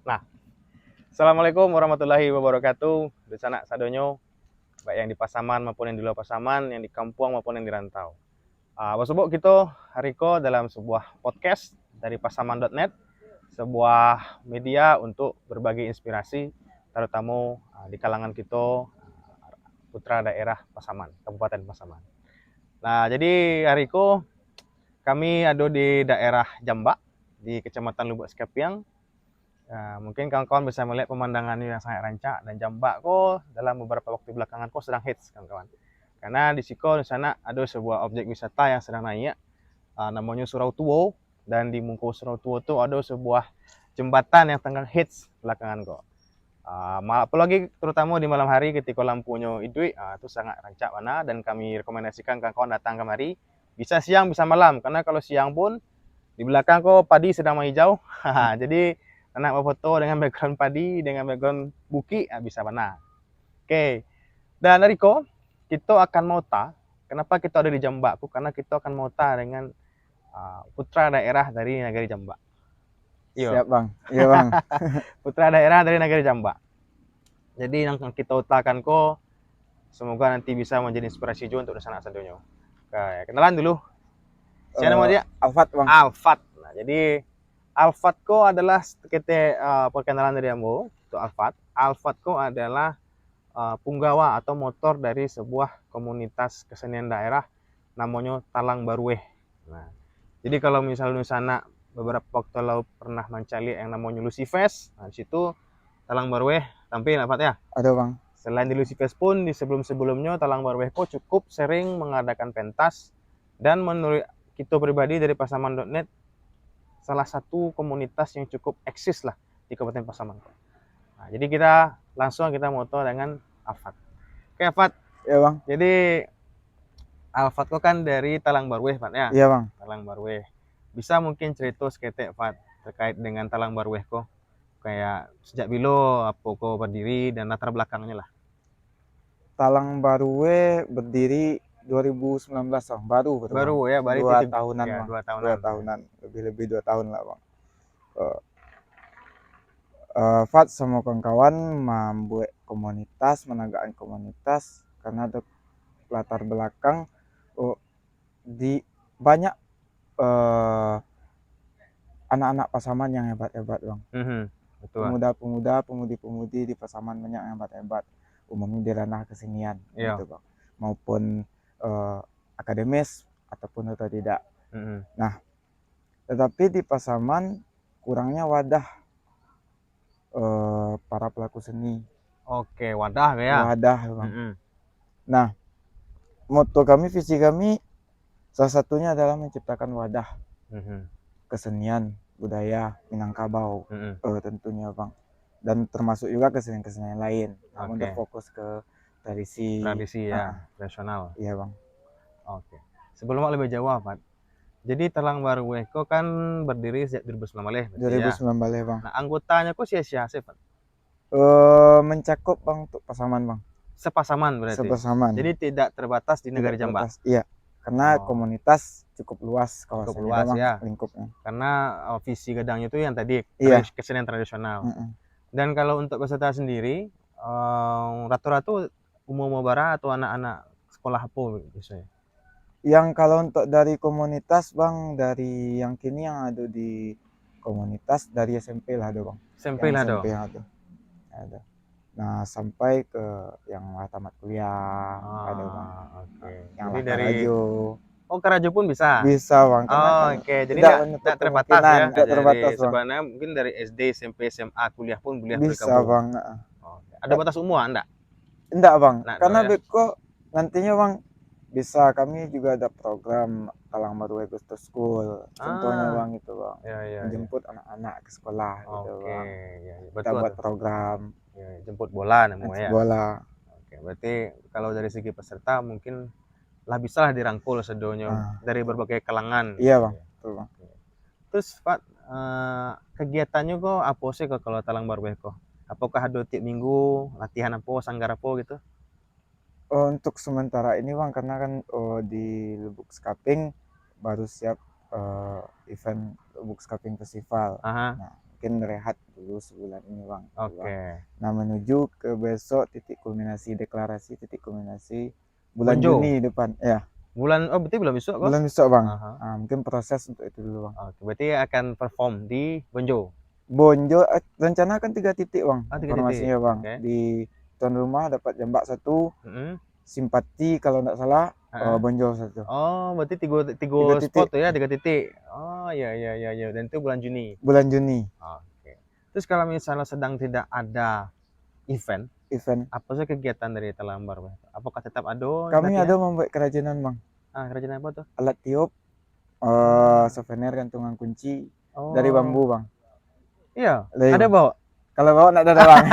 Nah, Assalamualaikum warahmatullahi wabarakatuh. Di sana sadonyo, baik yang di Pasaman maupun yang di luar Pasaman, yang di kampung maupun yang di rantau. Basubuk kita hariko dalam sebuah podcast dari pasaman.net, sebuah media untuk berbagi inspirasi, terutama di kalangan kita putra daerah Pasaman, Kabupaten Pasaman. Nah, jadi hariko kami ada di daerah Jambak, di Kecamatan Lubuk Sekepiang. Mungkin kawan-kawan bisa melihat pemandangan yang sangat rancak dan Jambak kok dalam beberapa waktu belakangan kok sedang hits kawan-kawan. Karena di Siko di sana ada sebuah objek wisata yang sedang naik, namanya Surau Tuo, dan di Mungko Surau Tuo itu ada sebuah jembatan yang tengah hits belakangan kok. Apalagi terutama di malam hari ketika lampunya itu sangat rancak mana, dan kami rekomendasikan kawan-kawan datang kemari. Bisa siang bisa malam, karena kalau siang pun di belakang kok padi sedang menghijau. Jadi anak mau foto dengan background padi, dengan background buki, bisa mana. Oke. Dan dari kita akan mauta. Kenapa kita ada di Jambak? Karena kita akan mauta dengan putra daerah dari negeri Jambak. Iya. Siap bang, iya bang. Putra daerah dari negeri Jambak. Jadi yang kita utakan semoga nanti bisa menjadi inspirasi juga untuk sanak sadonyo. Oke, kenalan dulu. Siapa nama dia? Alfat bang. Alfat. Nah, jadi Alfat adalah kita perkenalan dari Ambo. Itu Alfat. Alfat adalah punggawa atau motor dari sebuah komunitas kesenian daerah namanya Talang Barueh. Nah, jadi kalau misalnya di sana beberapa waktu lalu pernah mencari yang namanya Lucifest, nah di situ Talang Barueh tampil Alfat ya. Ada bang. Selain di Lucifest pun di sebelum-sebelumnya Talang Barueh cukup sering mengadakan pentas, dan menurut kita pribadi dari Pasaman.net salah satu komunitas yang cukup eksis lah di Kabupaten Pasaman. Nah, jadi kita moto dengan Alfat. Oke Alfat, Iya bang. jadi Alfat kan dari Talang Barueh Pak ya? Iya bang. Talang Barueh. Bisa mungkin cerita seketek Fat terkait dengan Talang Barueh kayak sejak bilo apa berdiri dan latar belakangnya lah. Talang Baruwe berdiri 2019 bang, baru bang. Baru ya, baru 2 tahunan ya, bang. 2 tahunan. 2 tahunan, lebih 2 tahun lah bang. Fat sama kawan-kawan membuat komunitas, menegakkan komunitas karena ada latar belakang di banyak anak-anak Pasaman yang hebat-hebat bang. Betul. Pemuda-pemuda, pemudi-pemudi di Pasaman banyak yang hebat-hebat, umumnya di ranah kesenian, gitu bang, maupun akademis ataupun atau tidak. Nah, tetapi di Pasaman kurangnya wadah para pelaku seni. Oke, wadah ya. Wadah bang. Nah, moto kami, visi kami salah satunya adalah menciptakan wadah kesenian budaya Minangkabau, tentunya bang, dan termasuk juga kesenian-kesenian lain, namun berfokus ke tradisi ya, tradisional. Iya bang. Oke. Sebelum lebih jauh Pak, jadi Talang Barueh kan berdiri sejak 2019 ya? Bang. Nah, anggotanya sia-sia sih Pak? Mencakup bang untuk Pasaman bang. Sepasaman berarti? Sepasaman. Jadi tidak terbatas di negara Jambak? Iya, karena komunitas cukup luas kawasannya. Cukup luas ya, lingkupnya. Karena visi gedangnya itu yang tadi, kesenian tradisional. Dan kalau untuk peserta sendiri, rata-rata umum bara atau anak-anak sekolah apa biasanya? Yang kalau untuk dari komunitas bang, dari yang kini yang ada di komunitas dari SMP lah ada bang. SMP lah ada. Nah, sampai ke yang tamat kuliah ada bang. Yang jadi dari Karajo. Karajo pun bisa? Bisa bang. Jadi tidak terbatas ya? Tidak terbatas bang. Sebenarnya mungkin dari SD, SMP, SMA, kuliah pun boleh bisa bergabung. Bang. Ada batas umur enggak? Enggak bang, karena ya? Beko nantinya bang bisa, kami juga ada program Talang Barueh Gusto School, contohnya bang itu bang, menjemput anak-anak ke sekolah gitu bang. Kita buat program jemput bola namanya ya. Bola. Berarti kalau dari segi peserta mungkin lah bisa lah dirangkul sedonyo dari berbagai kalangan. Iya bang, betul bang. Terus Pak, kegiatannya apa sih kalau Talang Barueh Apakah ada tiap minggu latihan apa, sanggar apa gitu? Untuk sementara ini bang, karena kan di Lubuk Skaping baru siap event Lubuk Skaping Festival. Nah, mungkin rehat dulu sebulan ini bang. Oke. Nah menuju ke besok titik kulminasi bulan Bonjo. Juni depan ya. Berarti belum besok kok? Bulan besok bang. Aha. Nah, mungkin proses untuk itu dulu bang. Oke, berarti akan perform di Bonjo. Bonjo rencana kan 3 titik bang. 3 Informasinya titik. bang. Oke. Di tuan rumah dapat jambak 1, Mm-mm. simpati kalau nggak salah Bonjo 1. Oh, berarti tiga Tiga spot titik. tuh ya, 3 titik. Oh, iya. Dan itu bulan Juni. Bulan Juni. Oke. Terus kalau misalnya sedang tidak ada event, apa sih kegiatan dari Talambar? Apakah tetap ada? Kami latihan? ada membuat kerajinan bang. Kerajinan apa tuh? Alat tiup, souvenir gantungan kunci dari bambu bang. Iya, Dari ada bang. bawa? Kalau bawa nggak ada bang.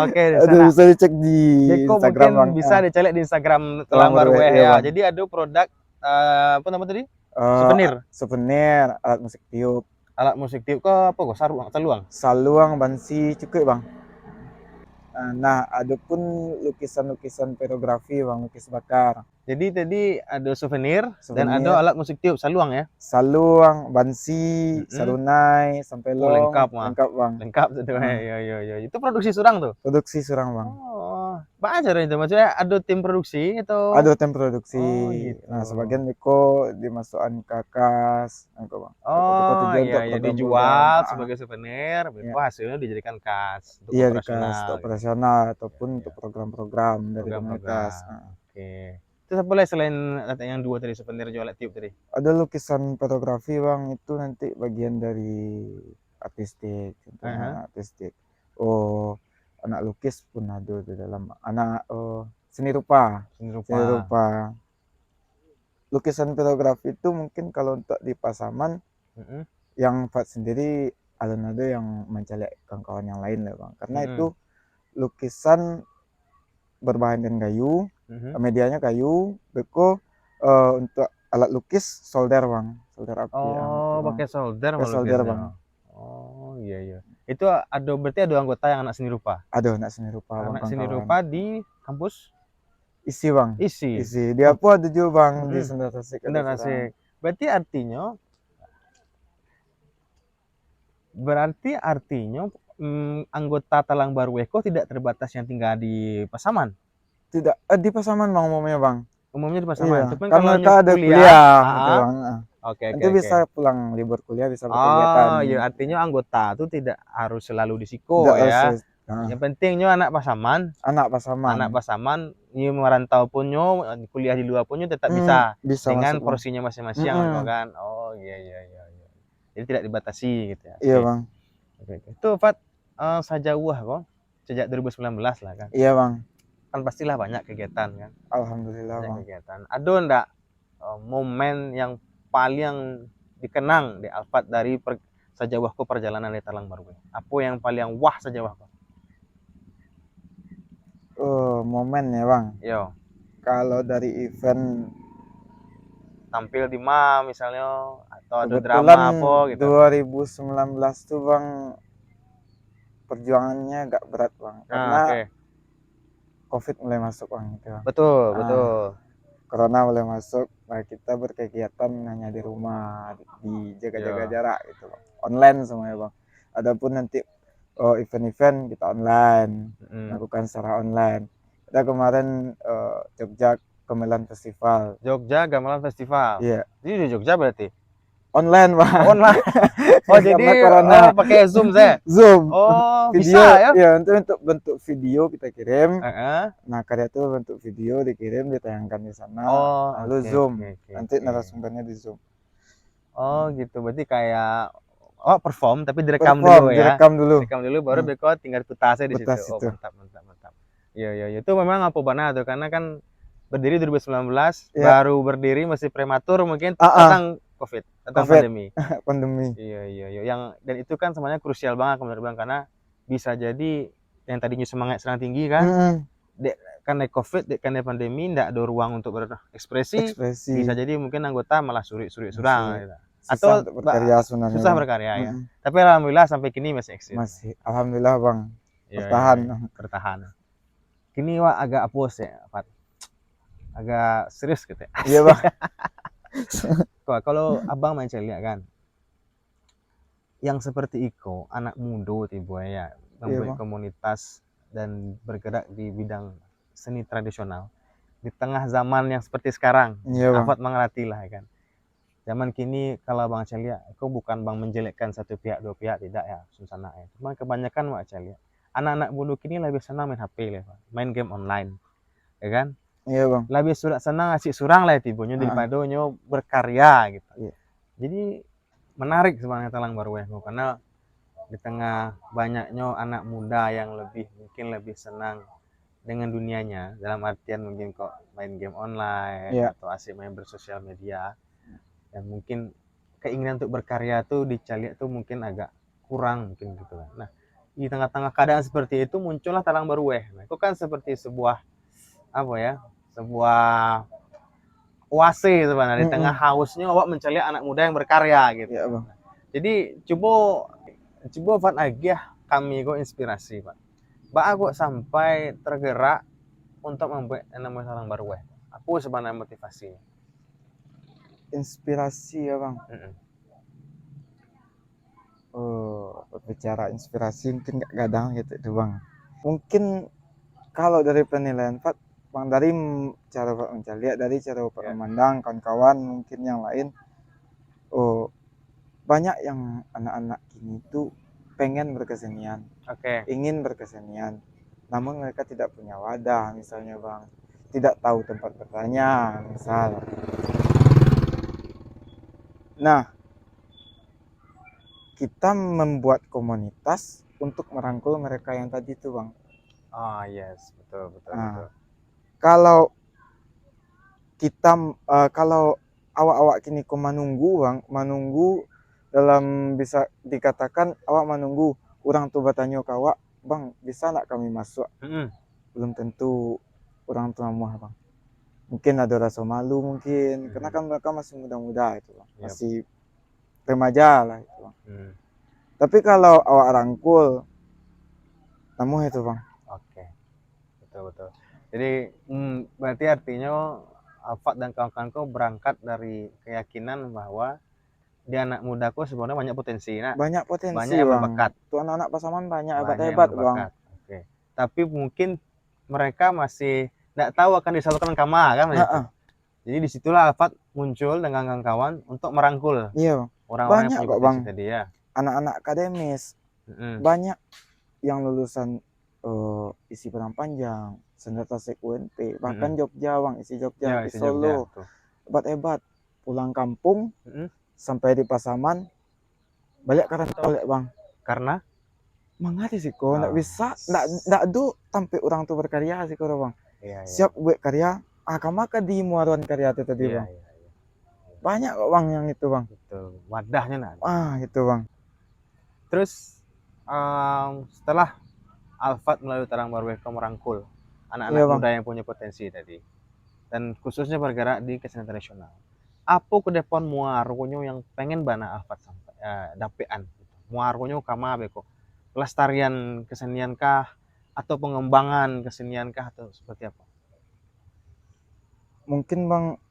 Oke, di Ada sana. bisa dicek di Deko Instagram mungkin bang. bisa dicek di Instagram Talambar Talambar WE, WE ya, ya. Bang. Jadi ada produk apa nama tadi? Souvenir. Souvenir, alat musik tiup. Alat musik tiup ke apa kok? Saluang. Saluang, bansi, cukup bang. Nah, ada pun lukisan-lukisan fotografi bang, lukis bakar. Jadi tadi ada souvenir dan ada alat musik tiup, saluang ya. Saluang, bansi, sarunai, sampai long. Lengkap mah. Lengkap bang. Lengkap tuh. Ya. Itu produksi surang tuh. Produksi surang bang. Oh, belajar itu maksudnya ada tim produksi atau? Ada tim produksi. Oh, gitu. Nah, sebagian Deko dimasukkan ke kas, bang. Oh iya, dijual sebagai souvenir, hasilnya dijadikan kas untuk operasional. Untuk operasional ataupun untuk program-program dari komunitas. Oke. Terus apa boleh selain yang 2 tadi, souvenir jual alat tiup tadi? Ada lukisan fotografi bang, itu nanti bagian dari artistik, contohnya artistik. Anak lukis pun ada di dalam anak seni rupa. Lukisan fotografi itu mungkin kalau untuk di Pasaman yang Fat sendiri ada yang mencari kawan-kawan yang lain lah bang, karena itu lukisan berbahan kayu, medianya kayu, Beko untuk alat lukis solder bang, solder api. Pakai solder bang. Oh iya. Itu berarti ada anggota yang anak seni rupa? Ada anak seni rupa bang. Anak seni rupa di kampus? Isi bang. Isi. Dia pun ada juga bang di Sendal Tasik. Berarti artinya anggota Talambar WEKO tidak terbatas yang tinggal di Pasaman? Tidak, di Pasaman bang umumnya bang. Umumnya di Pasaman. Iya. Kan mereka ada kuliah gitu bang. Oke. Nanti bisa pulang libur kuliah, bisa berkegiatan. Iya, artinya anggota itu tidak harus selalu di Siko ya. Yang pentingnya anak Pasaman. Anak Pasaman, nyu merantau pun nyu kuliah di luar pun nyu tetap bisa dengan porsinya masing-masing kan. Oh iya. Jadi tidak dibatasi gitu ya. Iya bang. Itu Fat sejauh kok sejak 2019 lah kan. Iya bang. Kan pastilah banyak kegiatan kan. Alhamdulillah bang. Kegiatan. Ada enggak momen yang paling dikenang di Alfat dari sejauhku perjalanan di Talambar? Apa yang paling wah sejauhku? Momen ya bang. Yo. Kalau dari event tampil di misalnya atau ada drama apa gitu. 2019 tuh bang perjuangannya agak berat bang, karena COVID mulai masuk bang gitu. Betul. Corona mulai masuk, nah kita berkegiatan hanya di rumah, di jaga-jaga jarak gitu bang. Online semuanya bang. Adapun nanti event-event kita online, lakukan secara online. Kita kemarin Jogja Gamelan Festival. Iya. Jadi di Jogja berarti? Online bang. Jadi pakai Zoom saya? Zoom. Video, bisa ya? Iya, untuk bentuk video kita kirim. Nah karya itu bentuk video dikirim, ditayangkan di sana. Lalu Zoom. Nanti narasumbernya di Zoom. Oh gitu, berarti kayak perform tapi direkam dulu ya? Direkam dulu baru Beko tinggal putasnya di situ. Mantap. Iya, itu memang apa benar tuh, karena kan berdiri 2019, baru berdiri masih prematur mungkin tentang COVID, tentang pandemi. Iya. Dan itu kan semuanya krusial banget menurut Bang, karena bisa jadi yang tadinya semangat serang tinggi kan, karena COVID, karena pandemi, tidak ada ruang untuk berekspresi. Bisa jadi mungkin anggota malah suri-suri surang. Gitu. Atau susah berkarya ya. Tapi alhamdulillah sampai kini masih eksis. Alhamdulillah bang. Bertahan. Kini wah agak apos ya, Pak. Agak serius gitu ya. Iya bang. Kalau abang main celia kan, yang seperti Iko, anak muda tiba ya, membuat Bang. komunitas dan bergerak di bidang seni tradisional di tengah zaman yang seperti sekarang. Iya, Bang. Afat mengerti lah kan. Zaman kini kalau Bang Celia, aku bukan Bang menjelekkan satu pihak dua pihak, tidak ya, susana ya. Cuma kebanyakan Bang Celia, anak-anak muda kini lebih senang main HP lah, main game online, ya kan? Iya, Bang. Lebih senang ngasih surang lah tibonya daripada nyo berkarya gitu. Iya. Jadi menarik sebenarnya Talang Baru karena di tengah banyaknya anak muda yang mungkin lebih senang dengan dunianya, dalam artian mungkin kok main game online atau asik main bersosial media, yang mungkin keinginan untuk berkarya tuh di Caliak tuh mungkin agak kurang mungkin gitu kan. Nah, di tengah-tengah keadaan seperti itu muncullah Talang Baru. Nah, itu kan seperti sebuah apa ya? Sebuah oase sebenarnya di tengah hausnya awak mencari anak muda yang berkarya gitu. Iya, Bang. Jadi coba Fat Agiah kami kok inspirasi Pak. Mbak aku sampai tergerak untuk membuat namanya Talang Baru. Apa sebenarnya motivasinya? Inspirasi ya, Bang. Berbicara inspirasi mungkin gak gadang gitu tuh, Bang. Mungkin kalau dari penilaian Pak, Bang, dari cara Pak mencari, dari cara Pak memandang kawan-kawan mungkin yang lain, banyak yang anak-anak kini tuh pengen berkesenian, ingin berkesenian, namun mereka tidak punya wadah, misalnya Bang, tidak tahu tempat bertanya, misal. Nah, kita membuat komunitas untuk merangkul mereka yang tadi tuh, Bang. Yes, betul. Kalau kita kalau awak-awak kini kok menunggu dalam bisa dikatakan awak menunggu orang tua bertanya ke awak, Bang, bisa nak kami masuk? Belum tentu orang tua muah, Bang. Mungkin ada rasa malu mungkin, karena kan mereka masih muda-muda itu, Bang. Masih remaja lah itu, Bang. Tapi kalau awak rangkul, namun itu, Bang. Betul. Jadi berarti artinya Alfat dan kawan-kawanku berangkat dari keyakinan bahwa di anak mudaku sebenarnya banyak potensi, banyak potensi, banyak yang berbakat. Tuh anak-anak Pasaman banyak hebat-hebat, Bang. Tapi mungkin mereka masih tidak tahu akan disalurkan kama kan gitu. Jadi disitulah Alfat muncul dengan kawan-kawan untuk merangkul orang-orang yang punya potensi tadi ya. Anak-anak akademis banyak yang lulusan isi Padang Panjang, Senda Tasik UNP, bahkan Jogja, Bang, isi Jogja, di Solo, hebat-hebat, pulang kampung sampai di Pasaman balik karena balik, Bang, karena mengati sih kok nggak bisa, nggak do sampai orang tuh berkarya sih kok, Bang. Siap buat karya, maka di muaran karya itu tadi, Bang. Banyak kok, Bang, yang itu, Bang. Wadahnya gitu, Bang. Terus setelah Alfat melalui Talang Baru merangkul anak-anak muda yang punya potensi tadi, dan khususnya bergerak di kesenian tradisional, apa ke depan muarunyo yang pengen bana Alfat sampai dapean muarunyo kama beko pelestarian kesenian kah atau pengembangan kesenian kah atau seperti apa? Mungkin, Bang,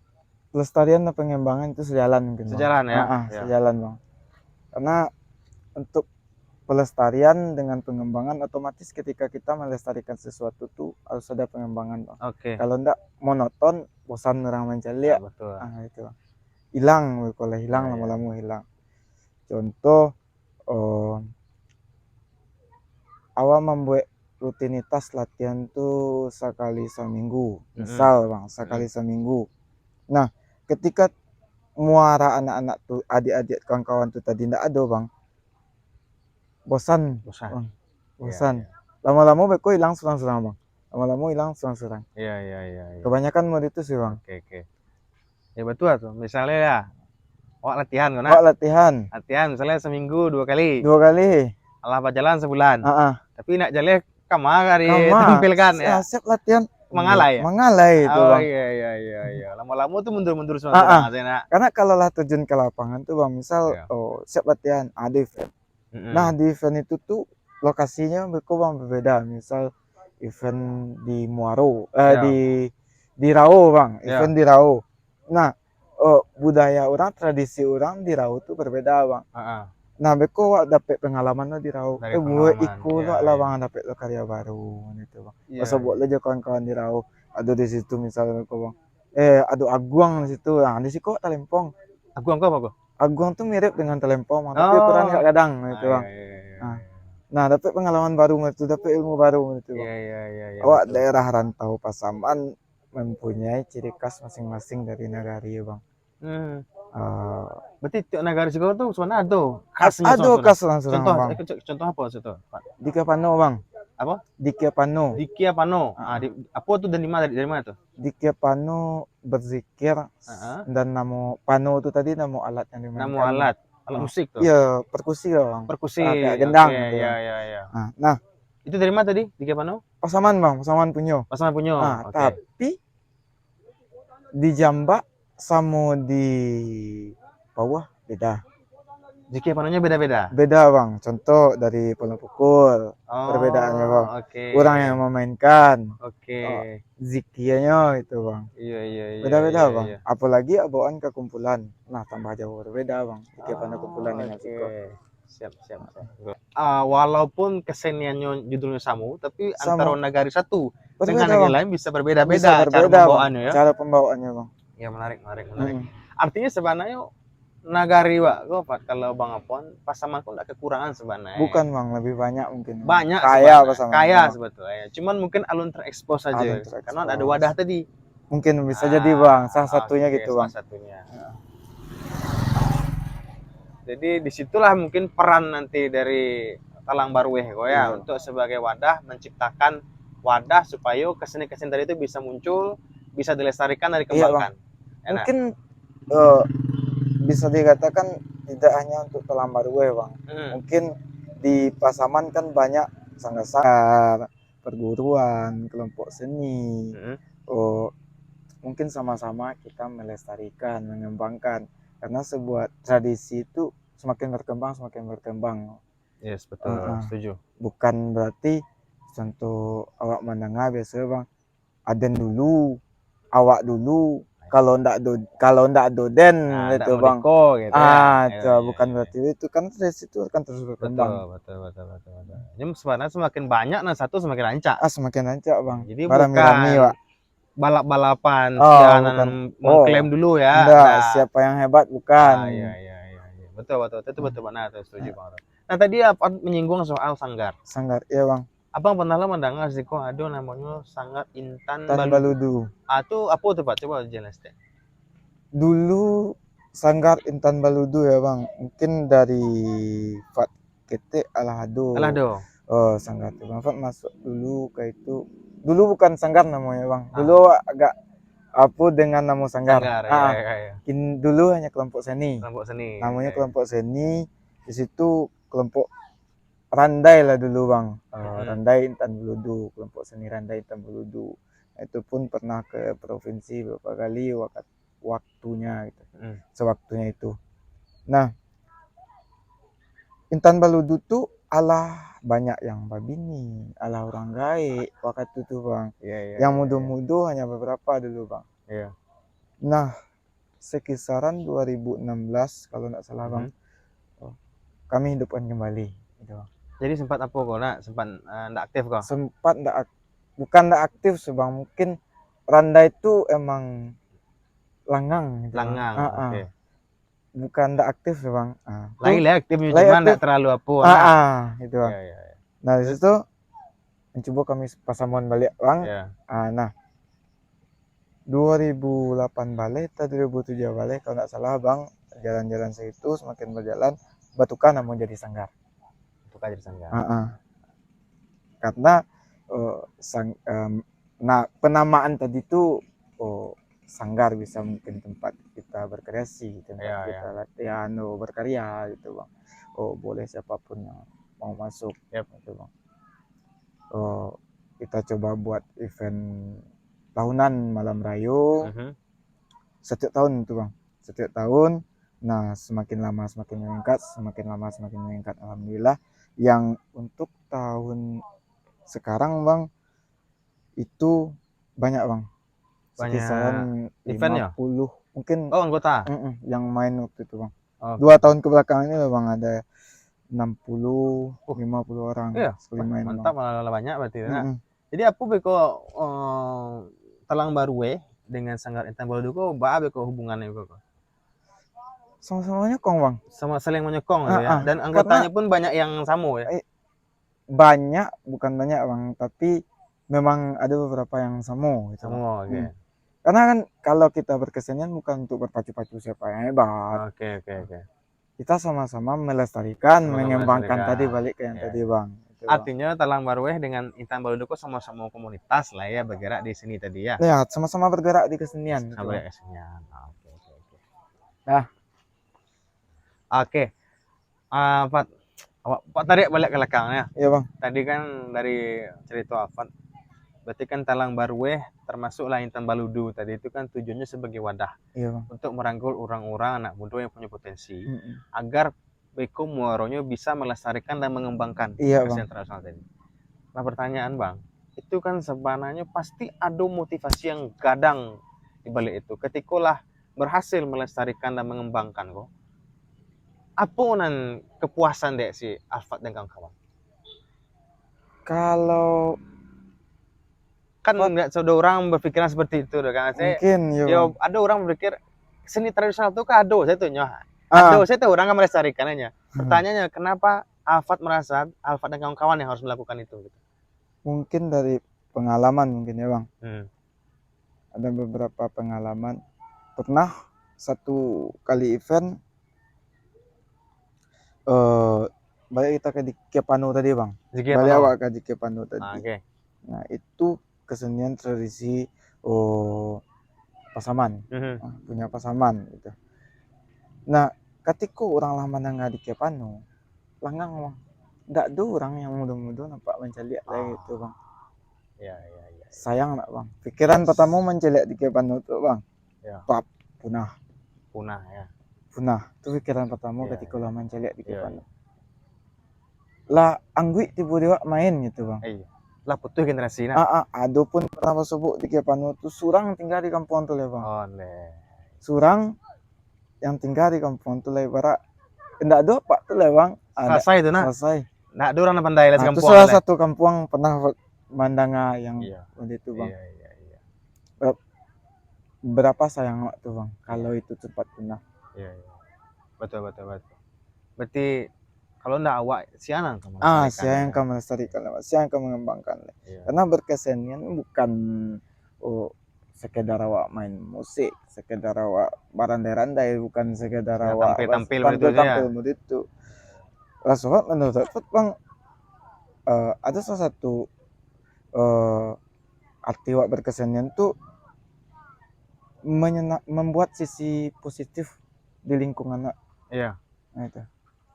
pelestarian dan pengembangan itu sejalan mungkin, sejalan, Bang. Sejalan, Bang. Karena untuk pelestarian dengan pengembangan otomatis ketika kita melestarikan sesuatu tuh harus ada pengembangan, Bang. Kalau enggak monoton, bosan orang mencari, itu hilang, kalau hilang lama-lama hilang. Contoh, awal membuat rutinitas latihan tuh sekali seminggu, misal, Bang, sekali seminggu. Nah, ketika muara anak-anak tuh, adik-adik kawan-kawan tuh tadi enggak ada, Bang, bosan. Lama-lama beko hilang serang-serang, Bang. Lama-lama hilang serang-serang. Iya. Kebanyakan mod itu sih, Bang. Oke. Ya betul tuh. Misalnya ya, awak latihan kan? Latihan misalnya seminggu 2 kali. Alah jalan sebulan. Tapi nak jalan kamar ditampilkan ya. Siap latihan. Mengalai itu, Bang. Iya. Lama-lama tuh mundur-mundur serang-serang. Karena kalau lah terjun ke lapangan tuh, Bang, misal siap latihan, ada event. Nah, di event itu tuh lokasinya berbeda. Misal event di Muaro, di Rao, Bang. Event di Rao. Nah, budaya orang, tradisi orang di Rao tuh berbeda, Bang. Nah, beko wak dapat pengalaman lo di Rau. Dari Gue pengalaman. ikut Iya, lo lah iya. bang dapat lo karya baru gitu bang. Iya, Masa buat iya. lo aja kawan-kawan di Rau. Ada di situ misalnya kau bang. Ada Aguang di situ. Nah, di situ kok Talempong. Aku apa kok? Aguang tuh mirip dengan Talempong, bang. Tapi ukuran Oh. gak kadang Ah, gitu iya, bang. iya, iya, Nah, iya. nah dapat pengalaman baru gitu, dapat ilmu baru gitu bang. Iya, iya, iya, iya, Awak betul, daerah betul. rantau Pasaman mempunyai ciri khas masing-masing dari negari ya bang. Hmm. Eh, Berarti tiap negara juga tuh sebenarnya ada khasnya ada suatu. khas langsung Contoh, bang. contoh apa situ, Pak? Di Pano bang. Apa? Di Pano. Di Kia Pano. Ah, Ah, ah. apa tuh dari mana tuh? Di Pano berzikir Heeh. dan nama Pano itu tadi nama alat yang Nama dimainkan bang. alat musik tuh. Iya perkusi lah bang. Perkusi. Kayak Oke, gendang gitu ya, bang. ya, ya. Nah, Itu dari mana tadi? Di Kia Pano? Pasaman bang, Pasaman punya. Pasangan Punyo. Nah, Oke. tapi di Jambak sama di bawah beda. Di Kia Panonya beda-beda. Beda bang. Contoh dari pola pukul perbedaannya bang. Oh, oke. Orang yang memainkan, Oke. zikianya itu bang. Iya, iya, iya, Beda-beda iya, bang. iya. Apalagi bawaan ke kumpulan. Nah tambah jauh berbeda bang. Zikir pada kumpulan dengan Oke. Siko. Siap, siap, siap. Walaupun keseniannya judulnya Samu, tapi antara Sama nagari satu dengan berbeda negara bang. lain bisa Bisa berbeda-beda cara berbeda bang. pembawaannya ya. Cara pembawaannya bang. Ya, menarik, menarik, menarik. Mm-mm. Artinya sebenarnya nagari Wak, kok Pak, kalau Bang Apon Pasaman pun tidak kekurangan sebenarnya. Bukan bang, lebih banyak mungkin. Banyak Kaya sebenarnya. Pasaman. Kaya Bang. sebetulnya. Cuman mungkin alun terekspos saja. Alun terekspos. Karena ada wadah tadi. Mungkin bisa jadi bang. Salah satunya oke, gitu salah bang. satunya. Jadi disitulah mungkin peran nanti dari Talang Barweh kok ya, Iya. untuk sebagai wadah menciptakan wadah supaya keseni-keseni tadi itu bisa muncul, bisa dilestarikan dan dikembangkan. Enak. Mungkin bisa dikatakan tidak hanya untuk Talang Barwe bang. Mungkin di Pasaman kan banyak sanggar-sanggar, perguruan, kelompok seni. Mungkin sama-sama kita melestarikan, mengembangkan. Karena sebuah tradisi itu semakin berkembang. Yes, betul. Setuju. Bukan berarti contoh awak menengah biasa bang, aden dulu, awak dulu. Kalau ndak doden itu bang. Gitu ya. Bukan berarti itu kan tradisi itu akan terus berkembang. Betul. Ini sebenarnya semakin banyak, nah satu semakin rancak. Semakin rancak bang. Jadi Barami-rami, bukan balap-balapan, bukan mengklaim dulu ya. Enggak, siapa yang hebat bukan. Iya. Betul. Itu betul benar, setuju bang. Nah tadi apa menyinggung soal sanggar. Sanggar, iya bang. Abang pernah lah mendengar sih kok ada namanya Sanggar Intan Baludu. Itu apa tuh Pak? Coba jelaskan. Dulu Sanggar Intan Baludu ya bang. Mungkin dari Fat Kete Alahado. Sanggar itu bang. Fat masuk dulu ke itu. Dulu bukan Sanggar namanya bang. Dulu agak apa dengan nama Sanggar. Iya. Dulu hanya kelompok seni. Namanya kelompok seni. Di situ kelompok Randai lah dulu bang. Randai Intan Baludu, kelompok seni Randai Intan Baludu. Itu pun pernah ke provinsi beberapa kali waktunya gitu. Sewaktunya itu. Nah, Intan Baludu tuh alah banyak yang babini, alah orang gaek waktu itu bang. Yang muda-muda hanya beberapa dulu bang. Nah, sekisaran 2016 kalau nggak salah bang, kami hidupkan kembali. Gitu. Jadi sempat apa kok? Sempat nggak aktif kok? Sempat bukan nggak aktif sih bang. Mungkin Randa itu emang langang. Gitu, langang. Oke. Bukan nggak aktif sih bang. Lagi aktif cuma nggak terlalu apa. Gitu bang. Nah di situ mencoba kami Pasaman balik bang. Nah 2008 balik atau 2007 balik kalau nggak salah bang, jalan-jalan segitu semakin berjalan Batukan namun jadi Sanggar. Karena penamaan tadi itu Sanggar bisa mungkin tempat kita berkreasi, tempat kita latihan, berkarya gitu bang. Boleh siapapun yang mau masuk gitu bang. Kita coba buat event tahunan malam rayu. Setiap tahun itu bang, setiap tahun. Nah semakin lama semakin meningkat, alhamdulillah. Yang untuk tahun sekarang bang itu banyak bang, sekisaran 50 mungkin anggota yang main waktu itu bang. 2 tahun kebelakang ini loh bang, ada 60 50 orang Iya, sekali main mantap, bang. malah banyak berarti. Nah, Mm-mm. jadi apa beko Talang Barue dengan Sanggar Intan Baluduko, ba beko hubungannya beko? Sama-samanya kong bang. Sama saling menyokong gitu ya. Dan Karena anggotanya pun banyak yang sama ya. banyak, bukan banyak bang, tapi memang ada beberapa yang sama gitu bang. Sama, oke. Karena kan kalau kita berkesenian bukan untuk berpacu-pacu siapa yang hebat. Oke. Kita sama-sama melestarikan, Sama-sama mengembangkan melestarikan. tadi balik ke yang Ya. tadi bang. Gitu, bang. Artinya Talang Barue dengan Intan Baluduko sama-sama komunitas lah ya, bergerak di sini tadi ya. Ya, sama-sama bergerak di kesenian. Gitu, Sama bang. kesenian. Oke. Nah, Oke. Pak, Pak tarik balik ke belakangnya. iya bang. Tadi kan dari cerita Afat, berarti kan Talang Barue termasuklah Intan Baludu tadi itu kan tujuannya sebagai wadah. Iya bang. Untuk merangkul orang-orang anak muda yang punya potensi agar Beko Muaronya bisa melestarikan dan mengembangkan kesenian tradisional tadi. Nah pertanyaan bang, itu kan sebenarnya pasti ada motivasi yang gadang di balik itu. Ketikolah berhasil melestarikan dan mengembangkan kok. Apa nan kepuasan dek si Alfat dan kawan-kawan? Kalau Kan nggak ada orang berpikiran seperti itu kan. mungkin Ya, ada orang berpikir seni tradisional itu kado saya tuh nyoh. Kado saya tuh orang kan melestarikannya. Pertanyaannya kenapa Alfat merasa Alfat dan kawan-kawan yang harus melakukan itu gitu? Mungkin dari pengalaman mungkin ya bang. Ada beberapa pengalaman. Pernah satu kali event balik kita ke Kepanu tadi bang. Balik awak ke Kepanu tadi. Nah itu kesenian tradisi Pasaman, punya Pasaman gitu. Nah ketika orang lama nggak di Kepanu, langgang bang, nggak ada orang yang muda-muda nampak menceliak lagi gitu bang. Ya. Sayang nak bang. Pikiran pertama menceliak di Kepanu tuh bang. Pap, punah ya. Punah. Itu pikiran pertama ketika lo menceliak di Kepanu. Lah anggui tiba dewa main gitu bang. Lah putus generasi nah. Ada pun pernah sebut di Kepanu tuh surang tinggal di kampung tuh bang. Surang yang tinggal di kampung tuh ibarat enggak ada pak tuh bang. Selesai itu nah. Selesai. Enggak ada orang pandai lah kampung. Itu salah satu kampung pernah mandanga yang itu bang. Berapa sayang waktu bang kalau itu cepat punah. Betul. Berarti kalau ndak awak sianan kamu siang kamu melestarikan, siang kamu mengembangkan. Karena berkesenian bukan sekedar awak main musik, sekedar awak barandai-randai, bukan sekedar awak tampil itu. Rasulullah menurut bang ada salah satu arti awak berkesenian tuh membuat sisi positif di lingkungan. Nah itu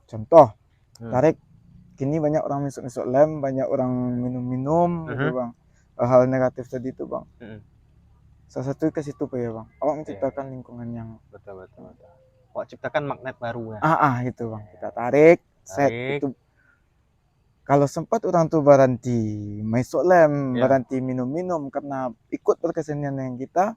contoh tarik kini banyak orang misuk-misuk lem, banyak orang minum-minum gitu bang. Hal negatif tadi itu bang. Salah satu ke situ ya bang. Awak menciptakan lingkungan yang betul. Awak ciptakan magnet baru ya. Gitu bang. Kita tarik. Set itu. Kalau sempat orang tuh berhenti masuk lem, berhenti minum-minum karena ikut berkesenian yang kita,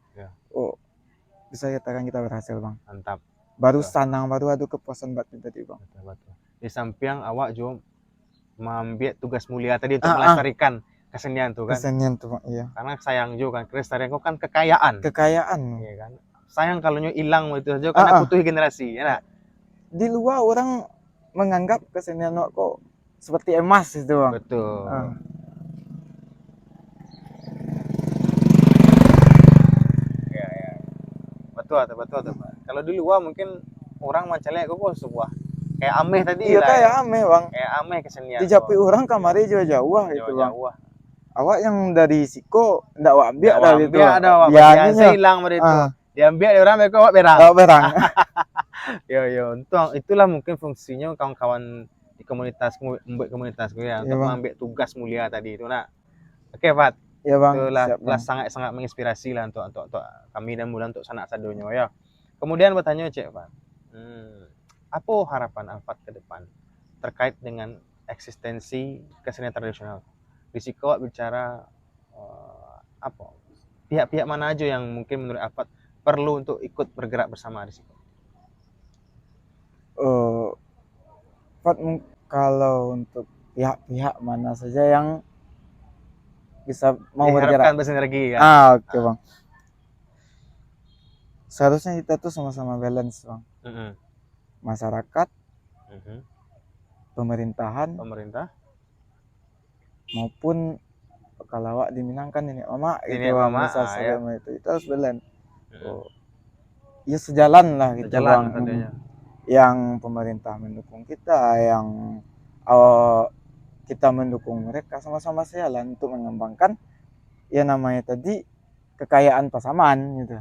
bisa katakan kita berhasil bang. Mantap. Baru senang, baru ada kepuasan batin tadi bang. Betul. Di samping awak juga mengambil tugas mulia tadi untuk melestarikan kesenian tuh kan. Kesenian tuh bang, iya. Karena sayang juga kan kelestarian kok kan kekayaan. Iya kan. Sayang kalau hilang itu saja karena butuh generasi ya. Di luar orang menganggap kesenian kok seperti emas itu bang. Betul. Betul. Kalau di luar mungkin orang macamnya kok sebuah kayak ameh tadi lah. Iya kayak ameh bang. Kayak ameh kesenian. Dijapi orang kamari jauh-jauh gitu bang. Awak yang dari Siko ndak awak ambil dah gitu. Biasanya hilang begitu. Diambil orang mereka awak berang. Yo, itulah mungkin fungsinya kawan-kawan di komunitasku ya untuk mengambil tugas mulia tadi itu nak. Oke, Pak. Ya bang. Itulah sangat menginspirasi lah untuk kami dan mula untuk sanak sadonyo ya. Kemudian bertanya Cek, Pak. Apa harapan Alfat ke depan terkait dengan eksistensi kesenian tradisional? Risiko bicara apa? Pihak-pihak mana aja yang mungkin menurut Alfat perlu untuk ikut bergerak bersama risiko? Kalau untuk pihak-pihak mana saja yang bisa mau Diharapkan bergerak. bersinergi kan. Oke Bang. Seharusnya kita tuh sama-sama balance Bang. Masyarakat, pemerintahan, Pemerintah, maupun kalau awak diminangkan ini mama ini gitu Bang, mama, misal ya. itu harus balance. Ya sejalan lah gitu Sejalan Bang. tentunya. Yang pemerintah mendukung kita, yang kita mendukung mereka, sama-sama sejalan untuk mengembangkan ya namanya tadi kekayaan Pasaman gitu.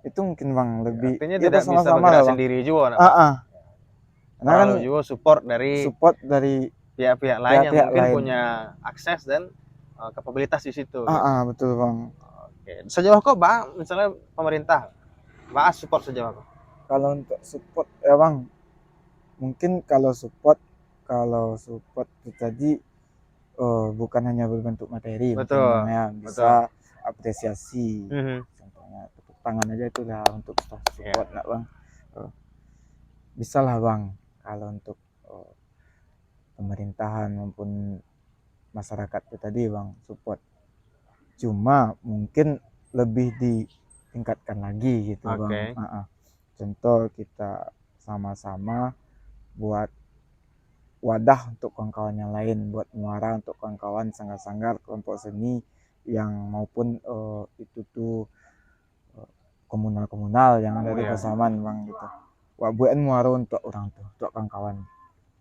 Itu mungkin Bang lebih Artinya ya tidak bisa bersama-sama bergerak lah Bang. sendiri juga, Pak. Karena kan Perlu juga support dari pihak-pihak lain yang mungkin punya akses dan kapabilitas di situ. Gitu. Betul Bang. Oke. Sejauh kok, Pak, misalnya pemerintah, Pak support sejauh apa? Kalau untuk support ya Bang, mungkin kalau support itu tadi bukan hanya berbentuk materi, Betul. mungkin ya bisa apresiasi. Contohnya tepuk tangan aja itu lah untuk support nak Bang. Bisa lah Bang kalau untuk pemerintahan maupun masyarakat itu tadi Bang support. Cuma mungkin lebih ditingkatkan lagi gitu Bang. Contoh kita sama-sama buat wadah untuk kawan-kawan yang lain, buat muara untuk kawan-kawan sanggar-sanggar kelompok seni yang maupun itu tuh komunal-komunal yang ada di Pasaman Bang gitu. Wak buat muara untuk orang tuh, untuk kawan-kawan.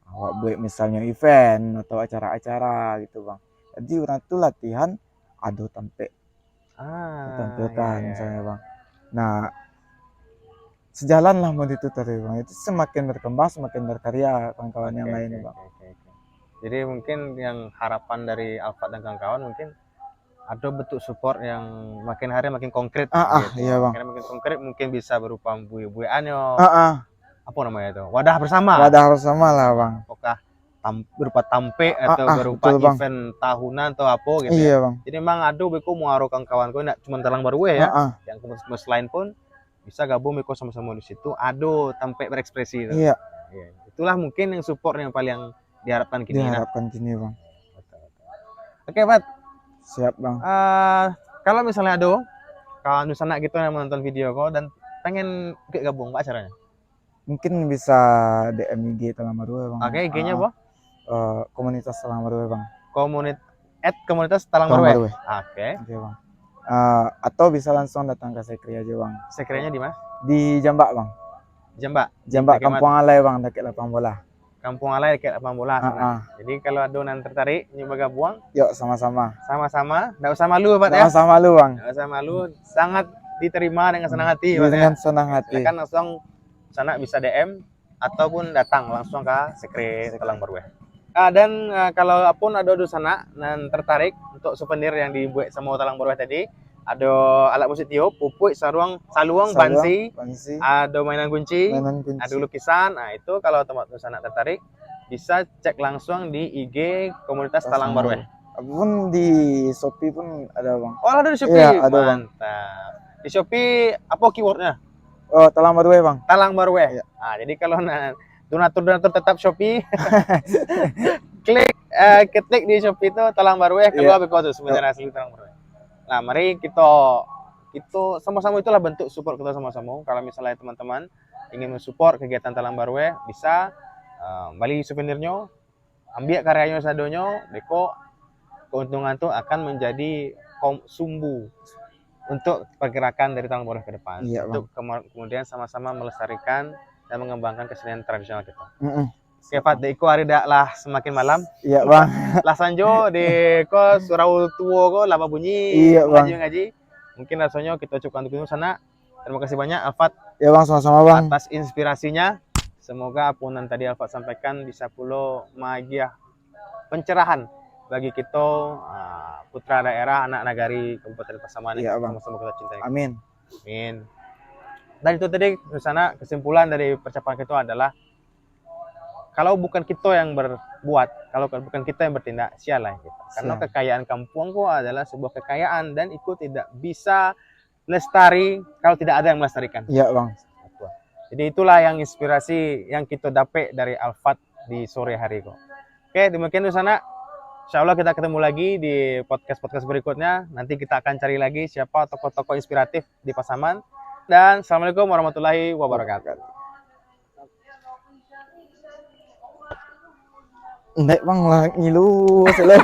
Wak buat misalnya event atau acara-acara gitu Bang. Jadi orang tuh latihan adu tampek. Tampilkan misalnya Bang. Nah, sejalan lah mau itu tadi Bang. Itu semakin berkembang, semakin berkarya kawan-kawan yang lain Bang. Jadi mungkin yang harapan dari Alfat dan kawan-kawan mungkin ada bentuk support yang makin hari makin konkret. Gitu. Iya Bang. Makin konkret mungkin bisa berupa buih-buihan apa namanya itu? Wadah bersama. Wadah bersama lah Bang. Apakah berupa tampek atau berupa betul, event tahunan atau apa gitu iya, ya. Bang. Jadi memang ada beku muaro kawan-kawanku enggak cuma Talang Baru ya. Yang kemus-kemus lain pun bisa gabung beku sama-sama di situ. Ado tampek berekspresi itu. Iya. Itulah mungkin yang support yang paling diharapkan kini. Bang. Oke, Pat. Siap, Bang. Kalau misalnya ada kawan Nusana gitu yang menonton video kok dan pengen gabung, Pak, caranya? Mungkin bisa DM IG Talang Baru, Bang. Oke, IG-nya apa? Komunitas Talang Baru, Bang. Komunitas Talang Baru. Oke, Bang. Atau bisa langsung datang ke Sekri aja, Bang. Sekrinya di mana? Di Jambak, Bang. Jambak Kampung Alai, Bang, dekat lapang bola. Kampung Alai dekat lapang bola sana. Jadi kalau adonan tertarik nyoba gabung, yuk sama-sama. Enggak usah malu, Pak, ya. Enggak usah malu, Bang. Enggak usah malu, sangat diterima dengan senang hati, Pak. Dengan senang hati. Silakan langsung sana bisa DM ataupun datang langsung ke Sekre Talang Baru. Dan kalau pun ada di sana dan tertarik untuk souvenir yang dibuat sama Talang Baru tadi, ada alat musik tiup, pupuk, saluang, bansi, ada mainan kunci, ada lukisan. Nah, itu kalau teman-teman sana tertarik bisa cek langsung di IG komunitas Talang Baru. Pun di Shopee pun ada, Bang. Oh, ada di Shopee. Iya, ada, Bang. Mantap. Di Shopee apa keywordnya? Oh, Talang Baru, Bang. Talang Baru. Iya. Nah, jadi kalau donatur tetap Shopee klik di Shopee itu Talang Baru keluar begitu sebenarnya asli Talang Baru. Nah, mari kita sama-sama, itulah bentuk support kita sama-sama. Kalau misalnya teman-teman ingin mensupport kegiatan Talang Baru bisa beli souvenirnya, ambil karyanya sadonyo, beko keuntungan itu akan menjadi sumbu untuk pergerakan dari Talang Baru ke depan. Untuk kemudian sama-sama melestarikan dan mengembangkan kesenian tradisional kita. Oke, Pak, Iko hari dak lah semakin malam. Iya, Bang. Lah sanjo di ko surau tua ko lama bunyi ngaji. Mungkin rasanya kita cukupkan dulu sana. Terima kasih banyak Alfat. Ya, Bang, sama-sama, Bang. Atas inspirasinya. Semoga apa yang tadi Alfat sampaikan bisa pula magiah pencerahan bagi kita putra daerah, anak nagari Kabupaten Pasaman yang sama-sama kita cintai. Amin. Amin. Dan itu tadi di sana kesimpulan dari percakapan kita adalah kalau bukan kita yang berbuat, kalau bukan kita yang bertindak, sialah kita. Karena kekayaan kampungku adalah sebuah kekayaan dan itu tidak bisa lestari kalau tidak ada yang melestarikan. Iya, Bang. Jadi itulah yang inspirasi yang kita dapat dari Alfat di sore hari kok. Oke, demikian di sana. Insya Allah kita ketemu lagi di podcast-podcast berikutnya. Nanti kita akan cari lagi siapa tokoh-tokoh inspiratif di Pasaman. Dan Assalamualaikum warahmatullahi wabarakatuh. Ndek bang lah ngilu selo.